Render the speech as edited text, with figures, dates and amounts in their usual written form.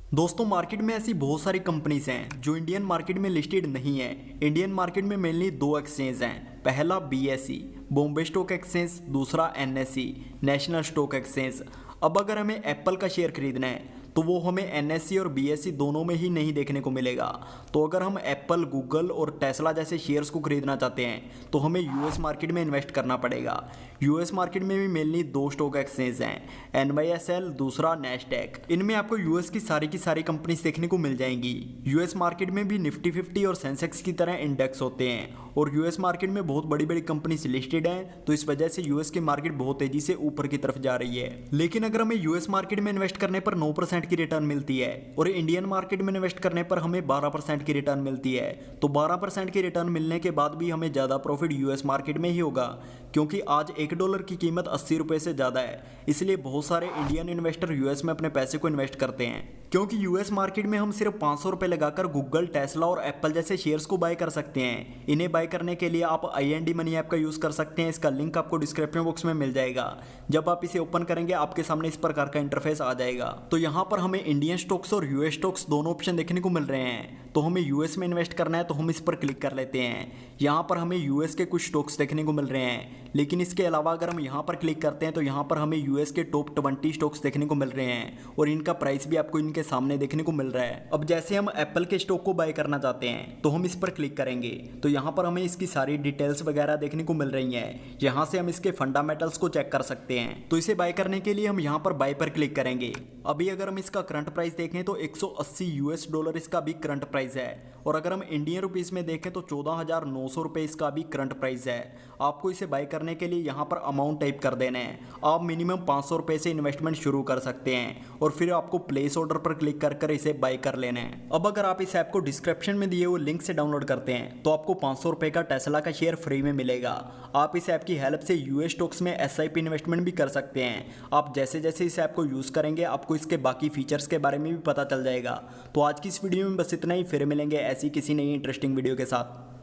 दोस्तों मार्केट में ऐसी बहुत सारी कंपनीज हैं जो इंडियन मार्केट में लिस्टेड नहीं है। इंडियन मार्केट में मेनली दो एक्सचेंज हैं, पहला बीएसई बॉम्बे स्टॉक एक्सचेंज, दूसरा एनएसई नेशनल स्टॉक एक्सचेंज। अब अगर हमें एप्पल का शेयर खरीदना है तो वो हमें एनएसई और बीएसई दोनों में ही नहीं देखने को मिलेगा। तो अगर हम एप्पल, गूगल और टेस्ला जैसे शेयर्स को खरीदना चाहते हैं तो हमें यूएस मार्केट में इन्वेस्ट करना पड़ेगा। यूएस मार्केट में भी मेनली दो स्टॉक एक्सचेंज हैं, एनवाईएसएल, दूसरा नैस्डैक। इनमें आपको यूएस की सारी कंपनीज देखने को मिल जाएंगी। यूएस मार्केट में भी निफ्टी 50 और सेंसेक्स की तरह इंडेक्स होते हैं और यूएस मार्केट में बहुत बड़ी बड़ी कंपनीज लिस्टेड हैं, तो इस वजह से यूएस की मार्केट बहुत तेजी से ऊपर की तरफ जा रही है। लेकिन अगर हमें यूएस मार्केट में इन्वेस्ट करने पर 9% की रिटर्न मिलती है और इंडियन मार्केट में इन्वेस्ट करने पर हमें 12% की रिटर्न मिलती है, तो 12% की रिटर्न मिलने के बाद भी हमें ज़्यादा प्रॉफिट यूएस मार्केट में ही होगा, क्योंकि आज $1 की कीमत 80 रुपये से ज़्यादा है। इसलिए बहुत सारे इंडियन इन्वेस्टर यूएस में अपने पैसे को इन्वेस्ट करते हैं, क्योंकि यूएस मार्केट में हम सिर्फ 500 रुपये लगाकर गूगल, टेस्ला और एप्पल जैसे शेयर्स को बाय कर सकते हैं। इन्हें बाय करने के लिए आप IND मनी ऐप का यूज़ कर सकते हैं। इसका लिंक आपको डिस्क्रिप्शन बॉक्स में मिल जाएगा। जब आप इसे ओपन करेंगे आपके सामने इस प्रकार का इंटरफेस आ जाएगा। तो यहाँ पर हमें इंडियन स्टॉक्स और यूएस स्टॉक्स दोनों ऑप्शन देखने को मिल रहे हैं। तो हमें यूएस में इन्वेस्ट करना है तो हम इस पर क्लिक कर लेते हैं। यहाँ पर हमें यूएस के कुछ स्टॉक्स देखने को मिल रहे हैं, लेकिन इसके अलावा अगर हम यहाँ पर क्लिक करते हैं तो यहाँ पर हमें यूएस के टॉप 20 स्टॉक्स देखने को मिल रहे हैं और इनका प्राइस भी आपको इनके सामने देखने को मिल रहा है। अब जैसे हम एप्पल के स्टॉक को बाय करना चाहते हैं तो हम इस पर क्लिक करेंगे, तो यहाँ पर हमें इसकी सारी डिटेल्स वगैरह देखने को मिल रही हैं। यहाँ से हम इसके फंडामेंटल्स को चेक कर सकते हैं। तो इसे बाय करने के लिए हम यहाँ पर बाय पर क्लिक करेंगे। अभी अगर हम इसका करंट प्राइस देखें तो $180 इसका भी करंट प्राइस है, और अगर हम इंडियन रुपीस में देखें तो 14,900 रुपये इसका भी करंट प्राइस है। आपको इसे बाय करने के लिए यहाँ पर अमाउंट टाइप कर देना है। आप मिनिमम 500 रुपये से इन्वेस्टमेंट शुरू कर सकते हैं और फिर आपको प्लेस ऑर्डर पर क्लिक कर इसे बाय कर लेना है। अब अगर आप इस ऐप को डिस्क्रिप्शन में दिए हुए लिंक से डाउनलोड करते हैं तो आपको 500 रुपये का टेस्ला का शेयर फ्री में मिलेगा। आप इस ऐप की हेल्प से यूएस स्टॉक्स में SIP इन्वेस्टमेंट भी कर सकते हैं। आप जैसे जैसे इस ऐप को यूज़ करेंगे आपको इसके बाकी फीचर्स के बारे में भी पता चल जाएगा। तो आज की इस वीडियो में बस इतना ही, फिर मिलेंगे ऐसी किसी नई इंटरेस्टिंग वीडियो के साथ।